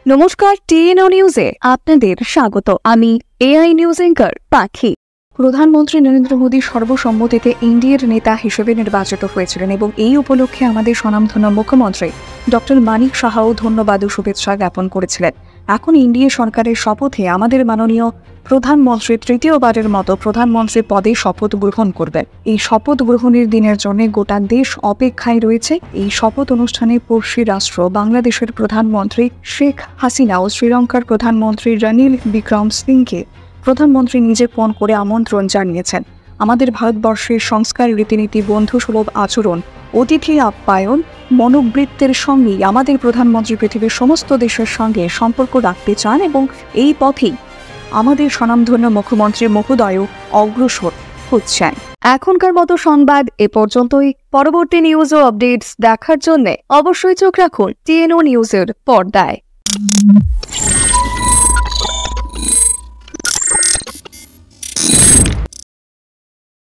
নমস্কার, টিএনও নিউজে আপনাদের স্বাগত। আমি এআই নিউজ অ্যাঙ্কার পাখি। প্রধানমন্ত্রী নরেন্দ্র মোদী সর্বসম্মতিতে এনডিএর নেতা হিসেবে নির্বাচিত হয়েছিলেন এবং এই উপলক্ষে আমাদের স্বনামধন্য মুখ্যমন্ত্রী ডক্টর মানিক সাহাও ধন্যবাদ ও শুভেচ্ছা জ্ঞাপন করেছিলেন। এখন এনডিএ সরকারের শপথে আমাদের মাননীয় প্রধানমন্ত্রী তৃতীয়বারের মতো প্রধানমন্ত্রী পদে শপথ গ্রহণ করবেন। এই শপথ গ্রহণের দিনের জন্য গোটা দেশ অপেক্ষায় রয়েছে। এই শপথ অনুষ্ঠানে পড়শি রাষ্ট্র বাংলাদেশের প্রধানমন্ত্রী শেখ হাসিনা ও শ্রীলঙ্কার প্রধানমন্ত্রী রনিল বিক্রম সিংকে প্রধানমন্ত্রী নিজে ফোন করে আমন্ত্রণ জানিয়েছেন। আমাদের ভারতবর্ষের সংস্কার, রীতিনীতি, বন্ধুসুলভ আচরণ, অতিথি আপ্যায়ন, মনোবৃত্তের সঙ্গেই আমাদের প্রধানমন্ত্রী পৃথিবীর সমস্ত দেশের সঙ্গে সম্পর্ক রাখতে চান এবং এই পথেই আমাদের স্বনামধন্য মুখ্যমন্ত্রী মহোদয়ও অগ্রসর হচ্ছেন। এখনকার মতো সংবাদ এ পর্যন্তই। পরবর্তী নিউজ ও আপডেটস দেখার জন্য অবশ্যই চোখ রাখুন টিএনও নিউজের পর্দায়।